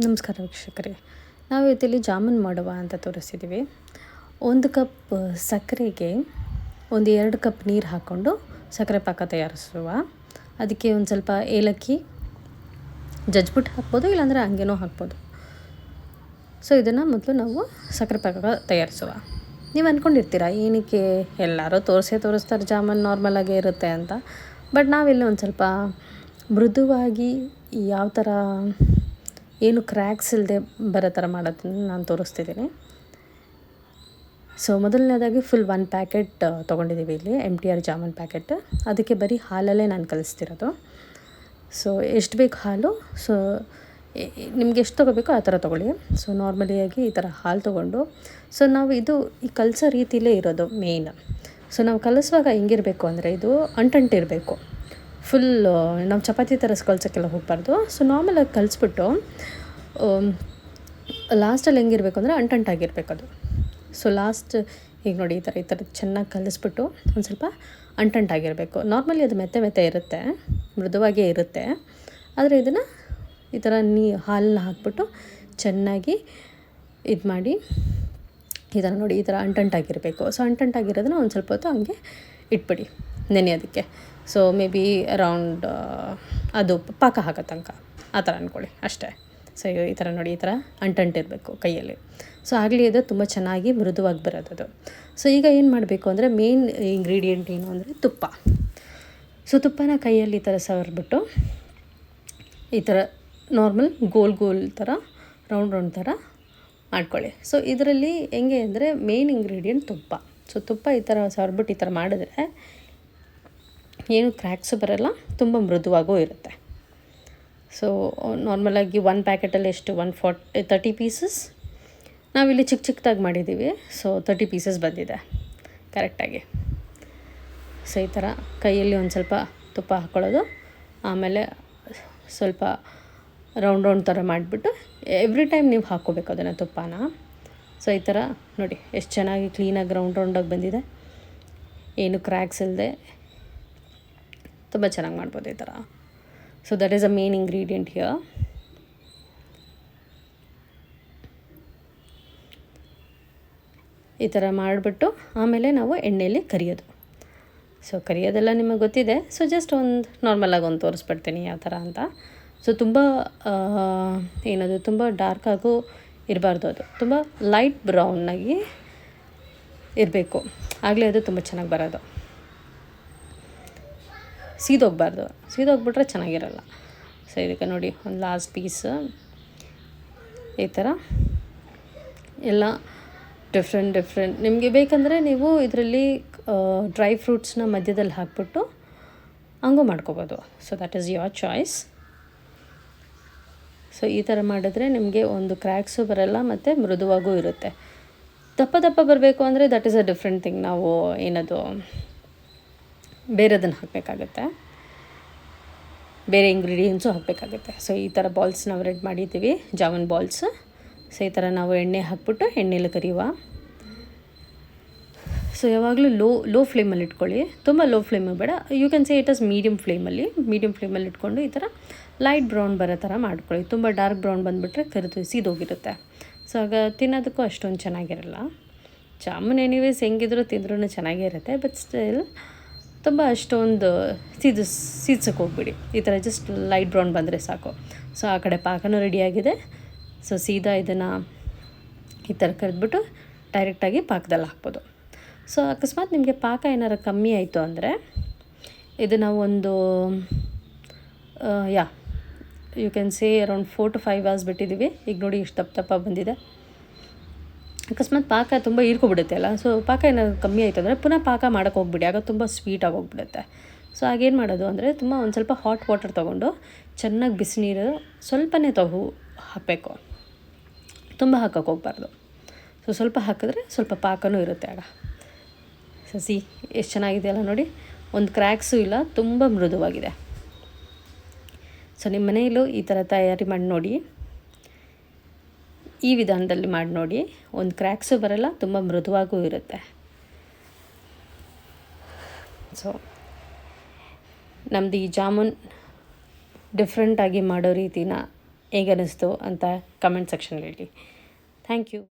ನಮಸ್ಕಾರ ವೀಕ್ಷಕರೇ, ನಾವು ಇವತ್ತಿಲ್ಲಿ ಜಾಮೂನ್ ಮಾಡುವ ಅಂತ ತೋರಿಸ್ತಿದ್ದೀವಿ. 1 ಕಪ್ ಸಕ್ಕರೆಗೆ 2 ಕಪ್ ನೀರು ಹಾಕ್ಕೊಂಡು ಸಕ್ಕರೆ ಪಾಕ ತಯಾರಿಸುವ. ಅದಕ್ಕೆ ಒಂದು ಸ್ವಲ್ಪ ಏಲಕ್ಕಿ ಜಜ್ಬಿಟ್ಟು ಹಾಕ್ಬೋದು, ಇಲ್ಲಾಂದರೆ ಹಂಗೇನೋ ಹಾಕ್ಬೋದು. ಸೊ ಇದನ್ನು ಮೊದಲು ನಾವು ಸಕ್ಕರೆ ಪಾಕ ತಯಾರಿಸುವ. ನೀವು ಅಂದ್ಕೊಂಡಿರ್ತೀರ ಏನಕ್ಕೆ ಎಲ್ಲರೂ ತೋರಿಸ್ತಾರೆ ಜಾಮೂನ್ ನಾರ್ಮಲಾಗೇ ಇರುತ್ತೆ ಅಂತ. ಬಟ್ ನಾವಿಲ್ಲಿ ಒಂದು ಸ್ವಲ್ಪ ಮೃದುವಾಗಿ ಯಾವ ಥರ ಏನು ಕ್ರ್ಯಾಕ್ಸ್ ಇಲ್ಲದೆ ಬರೋ ಥರ ಮಾಡೋದನ್ನು ನಾನು ತೋರಿಸ್ತಿದ್ದೀನಿ. ಸೊ ಮೊದಲನೇದಾಗಿ ಫುಲ್ 1 ಪ್ಯಾಕೆಟ್ ತೊಗೊಂಡಿದ್ದೀವಿ ಇಲ್ಲಿ MTR ಜಾಮೂನ್ ಪ್ಯಾಕೆಟ್. ಅದಕ್ಕೆ ಬರೀ ಹಾಲಲ್ಲೇ ನಾನು ಕಲಿಸ್ತಿರೋದು. ಸೊ ಎಷ್ಟು ಬೇಕು ಹಾಲು, ಸೊ ನಿಮ್ಗೆ ಎಷ್ಟು ತೊಗೋಬೇಕೋ ಆ ಥರ ತೊಗೊಳ್ಳಿ. ಸೊ ನಾರ್ಮಲಿಯಾಗಿ ಈ ಥರ ಹಾಲು ತೊಗೊಂಡು, ಸೊ ನಾವು ಇದು ಈ ಕಲಸೋ ರೀತಿಲೇ ಇರೋದು ಮೇಯ್ನ್. ಸೊ ನಾವು ಕಲಿಸುವಾಗ ಹೆಂಗಿರಬೇಕು ಅಂದರೆ ಇದು ಅಂಟಿರಬೇಕು. ಫುಲ್ ನಾವು ಚಪಾತಿ ಥರ ಕಲ್ಸೋಕ್ಕೆಲ್ಲ ಹೋಗಬಾರ್ದು. ಸೊ ನಾರ್ಮಲಾಗಿ ಕಲಿಸ್ಬಿಟ್ಟು ಲಾಸ್ಟಲ್ಲಿ ಹೆಂಗಿರಬೇಕು ಅಂದರೆ ಅಂಟಾಗಿರ್ಬೇಕು ಅದು. ಸೊ ಲಾಸ್ಟ್ ಈಗ ನೋಡಿ ಈ ಥರ ಚೆನ್ನಾಗಿ ಕಲಿಸ್ಬಿಟ್ಟು ಒಂದು ಸ್ವಲ್ಪ ಅಂಟಾಗಿರಬೇಕು. ನಾರ್ಮಲಿ ಅದು ಮೆತ್ತೆ ಇರುತ್ತೆ, ಮೃದುವಾಗೇ ಇರುತ್ತೆ. ಆದರೆ ಇದನ್ನು ಈ ಥರ ಹಾಲನ್ನ ಹಾಕ್ಬಿಟ್ಟು ಚೆನ್ನಾಗಿ ಇದು ಮಾಡಿ ಈ ಥರ ನೋಡಿ ಈ ಥರ ಅಂಟಾಗಿರಬೇಕು. ಸೊ ಅಂಟಾಗಿರೋದನ್ನ ಒಂದು ಸ್ವಲ್ಪ ಹೊತ್ತು ಹಂಗೆ ಇಟ್ಬಿಡಿ ನೆನೆಯೋದಕ್ಕೆ. ಸೊ ಮೇ ಬಿ ಅರೌಂಡ್ ಅದು ಪಾಕ ಹಾಕೋ ತನಕ ಆ ಥರ ಅಂದ್ಕೊಳ್ಳಿ ಅಷ್ಟೇ. ಸೊ ಈ ಥರ ನೋಡಿ ಈ ಥರ ಅಂಟಿರಬೇಕು ಕೈಯಲ್ಲಿ. ಸೊ ಆಗಲಿ ಅದು ತುಂಬ ಚೆನ್ನಾಗಿ ಮೃದುವಾಗಿ ಬರೋದು. ಸೊ ಈಗ ಏನು ಮಾಡಬೇಕು ಅಂದರೆ ಮೇನ್ ಇಂಗ್ರೀಡಿಯೆಂಟ್ ಏನು ಅಂದರೆ ತುಪ್ಪ. ಸೊ ತುಪ್ಪನ ಕೈಯಲ್ಲಿ ಈ ಥರ ಸವರ್ಬಿಟ್ಟು ಈ ಥರ ನಾರ್ಮಲ್ ಗೋಲ್ ಥರ ರೌಂಡ್ ಥರ ಮಾಡ್ಕೊಳ್ಳಿ. ಸೊ ಇದರಲ್ಲಿ ಹೆಂಗೆ ಅಂದರೆ ಮೇನ್ ಇಂಗ್ರೀಡಿಯೆಂಟ್ ತುಪ್ಪ. ಸೊ ತುಪ್ಪ ಈ ಥರ ಸವರ್ಬಿಟ್ಟು ಈ ಥರ ಮಾಡಿದ್ರೆ ಏನು ಕ್ರ್ಯಾಕ್ಸು ಬರೋಲ್ಲ, ತುಂಬ ಮೃದುವಾಗೂ ಇರುತ್ತೆ. ಸೊ ನಾರ್ಮಲಾಗಿ 1 ಪ್ಯಾಕೆಟಲ್ಲಿ ಎಷ್ಟು 30 ಪೀಸಸ್, ನಾವಿಲ್ಲಿ ಚಿಕ್ಕದಾಗಿ ಮಾಡಿದ್ದೀವಿ. ಸೊ 30 ಪೀಸಸ್ ಬಂದಿದೆ ಕರೆಕ್ಟಾಗಿ. ಸೊ ಈ ಥರ ಕೈಯಲ್ಲಿ ಒಂದು ಸ್ವಲ್ಪ ತುಪ್ಪ ಹಾಕ್ಕೊಳ್ಳೋದು, ಆಮೇಲೆ ಸ್ವಲ್ಪ ರೌಂಡ್ ಥರ ಮಾಡಿಬಿಟ್ಟು ಎವ್ರಿ ಟೈಮ್ ನೀವು ಹಾಕ್ಕೋಬೇಕು ಅದನ್ನು ತುಪ್ಪನ. ಸೊ ಈ ಥರ ನೋಡಿ ಎಷ್ಟು ಚೆನ್ನಾಗಿ ಕ್ಲೀನಾಗಿ ರೌಂಡಾಗಿ ಬಂದಿದೆ, ಏನು ಕ್ರ್ಯಾಕ್ಸ್ ಇಲ್ಲದೆ ತುಂಬ ಚೆನ್ನಾಗಿ ಮಾಡ್ಬೋದು ಈ ಥರ. So that is a main ingredient here. ಈ ಥರ ಮಾಡಿಬಿಟ್ಟು ಆಮೇಲೆ ನಾವು ಎಣ್ಣೆಯಲ್ಲಿ ಕರಿಯೋದು. ಸೊ ಕರಿಯೋದೆಲ್ಲ ನಿಮಗೆ ಗೊತ್ತಿದೆ. ಸೊ ಜಸ್ಟ್ ಒಂದು ನಾರ್ಮಲಾಗಿ ಒಂದು ತೋರಿಸ್ಬಿಡ್ತೀನಿ ಯಾವ ಥರ ಅಂತ. ಸೊ ತುಂಬ ಏನದು ತುಂಬ ಡಾರ್ಕಾಗೂ ಇರಬಾರ್ದು, ಅದು ತುಂಬ ಲೈಟ್ ಬ್ರೌನಾಗಿ ಇರಬೇಕು, ಆಗಲೇ ಅದು ತುಂಬ ಚೆನ್ನಾಗಿ ಬರೋದು. ಸೀದೋಗ್ಬಿಟ್ರೆ ಚೆನ್ನಾಗಿರಲ್ಲ. ಸೊ ಇದಕ್ಕೆ ನೋಡಿ ಒಂದು ಲಾಸ್ಟ್ ಪೀಸ್ ಈ ಥರ ಎಲ್ಲ ಡಿಫ್ರೆಂಟ್ ನಿಮಗೆ ಬೇಕಂದರೆ ನೀವು ಇದರಲ್ಲಿ ಡ್ರೈ ಫ್ರೂಟ್ಸ್ನ ಮಧ್ಯದಲ್ಲಿ ಹಾಕ್ಬಿಟ್ಟು ಹಂಗೂ ಮಾಡ್ಕೋಬೋದು. So that is your choice. So ಈ ಥರ ಮಾಡಿದ್ರೆ ನಿಮಗೆ ಒಂದು ಕ್ರ್ಯಾಕ್ಸು ಬರೋಲ್ಲ ಮತ್ತು ಮೃದುವಾಗೂ ಇರುತ್ತೆ. ದಪ್ಪ ಬರಬೇಕು ಅಂದರೆ that is a different thing. ನಾವು ಏನದು ಬೇರೆದನ್ನು ಹಾಕಬೇಕಾಗತ್ತೆ, ಬೇರೆ ಇಂಗ್ರೀಡಿಯೆಂಟ್ಸು ಹಾಕಬೇಕಾಗುತ್ತೆ. ಸೊ ಈ ಥರ ಬಾಲ್ಸ್ ನಾವು ರೆಡಿ ಮಾಡಿದ್ದೀವಿ, ಜಾಮೂನ್ ಬಾಲ್ಸ್. ಸೊ ಈ ಥರ ನಾವು ಎಣ್ಣೆ ಹಾಕ್ಬಿಟ್ಟು ಎಣ್ಣೆಯಲ್ಲಿ ಕರಿಯುವ. ಸೊ ಯಾವಾಗಲೂ ಲೋ ಫ್ಲೇಮಲ್ಲಿ ಇಟ್ಕೊಳ್ಳಿ, ತುಂಬ ಲೋ ಫ್ಲೇಮು ಬೇಡ. You can say it is medium ಫ್ಲೇಮಲ್ಲಿ ಇಟ್ಕೊಂಡು ಈ ಥರ ಲೈಟ್ ಬ್ರೌನ್ ಬರೋ ಥರ ಮಾಡ್ಕೊಳ್ಳಿ. ತುಂಬ ಡಾರ್ಕ್ ಬ್ರೌನ್ ಬಂದುಬಿಟ್ರೆ ಕರಿದು ಸೀದೋಗಿರುತ್ತೆ. ಸೊ ಆಗ ತಿನ್ನೋದಕ್ಕೂ ಅಷ್ಟೊಂದು ಚೆನ್ನಾಗಿರಲ್ಲ. ಜಾಮೂನ್ ಎನಿವೇಸ್ ಹೆಂಗಿದ್ರು ತಿಂದ್ರೂ ಚೆನ್ನಾಗೇ ಇರುತ್ತೆ. ಬಟ್ ಸ್ಟಿಲ್ ತುಂಬ ಅಷ್ಟೊಂದು ಸೀದ್ಸಕ್ಕೆ ಹೋಗ್ಬಿಡಿ. ಈ ಥರ ಜಸ್ಟ್ ಲೈಟ್ ಬ್ರೌನ್ ಬಂದರೆ ಸಾಕು. ಸೊ ಆ ಕಡೆ ಪಾಕನೂ ರೆಡಿಯಾಗಿದೆ. ಸೊ ಸೀದಾ ಇದನ್ನು ಈ ಥರ ಕರೆದ್ಬಿಟ್ಟು ಡೈರೆಕ್ಟಾಗಿ ಪಾಕದಲ್ಲಿ ಹಾಕ್ಬೋದು. ಸೊ ಅಕಸ್ಮಾತ್ ನಿಮಗೆ ಪಾಕ ಏನಾರು ಕಮ್ಮಿ ಆಯಿತು ಅಂದರೆ ಇದನ್ನು ಒಂದು you can say around 4 to 5 hours ಬಿಟ್ಟಿದ್ದೀವಿ. ಈಗ ನೋಡಿ ಇಷ್ಟು ದಪ್ಪ ಬಂದಿದೆ. ಅಕಸ್ಮಾತ್ ಪಾಕ ತುಂಬ ಹೀರ್ಕೊಬಿಡುತ್ತೆ ಅಲ್ಲ. ಸೊ ಪಾಕ ಏನಾದ್ರು ಕಮ್ಮಿ ಆಯಿತು ಅಂದರೆ ಪುನಃ ಪಾಕ ಮಾಡೋಕ್ಕೆ ಹೋಗ್ಬಿಡಿ, ಆಗ ತುಂಬ ಸ್ವೀಟಾಗಿ ಹೋಗ್ಬಿಡುತ್ತೆ. ಸೊ ಆಗೇನು ಮಾಡೋದು ಅಂದರೆ ಒಂದು ಸ್ವಲ್ಪ ಹಾಟ್ ವಾಟರ್ ತೊಗೊಂಡು ಚೆನ್ನಾಗಿ ಬಿಸಿನೀರು ಸ್ವಲ್ಪನೇ ಹಾಕಬೇಕು, ತುಂಬ ಹಾಕೋಕ್ಕೆ ಹೋಗ್ಬಾರ್ದು. ಸೊ ಸ್ವಲ್ಪ ಹಾಕಿದ್ರೆ ಸ್ವಲ್ಪ ಪಾಕನೂ ಇರುತ್ತೆ ಆಗ. ಸೊ ಎಷ್ಟು ಚೆನ್ನಾಗಿದೆಯಲ್ಲ ನೋಡಿ, ಒಂದು ಕ್ರ್ಯಾಕ್ಸು ಇಲ್ಲ, ತುಂಬ ಮೃದುವಾಗಿದೆ. ಸೊ ನಿಮ್ಮ ಮನೆಯಲ್ಲೂ ಈ ಥರ ತಯಾರಿ ಮಾಡಿ ನೋಡಿ, ಈ ವಿಧಾನದಲ್ಲಿ ಮಾಡಿ ನೋಡಿ. ಒಂದು ಕ್ರ್ಯಾಕ್ಸು ಬರಲ್ಲ, ತುಂಬ ಮೃದುವಾಗೂ ಇರುತ್ತೆ. ಸೊ ನಮ್ಮದು ಈ ಜಾಮೂನ್ ಡಿಫ್ರೆಂಟಾಗಿ ಮಾಡೋ ರೀತಿನ ಹೇಗನ್ನಿಸ್ತು ಅಂತ ಕಮೆಂಟ್ ಸೆಕ್ಷನಲ್ಲಿ ಹೇಳಿ. Thank you.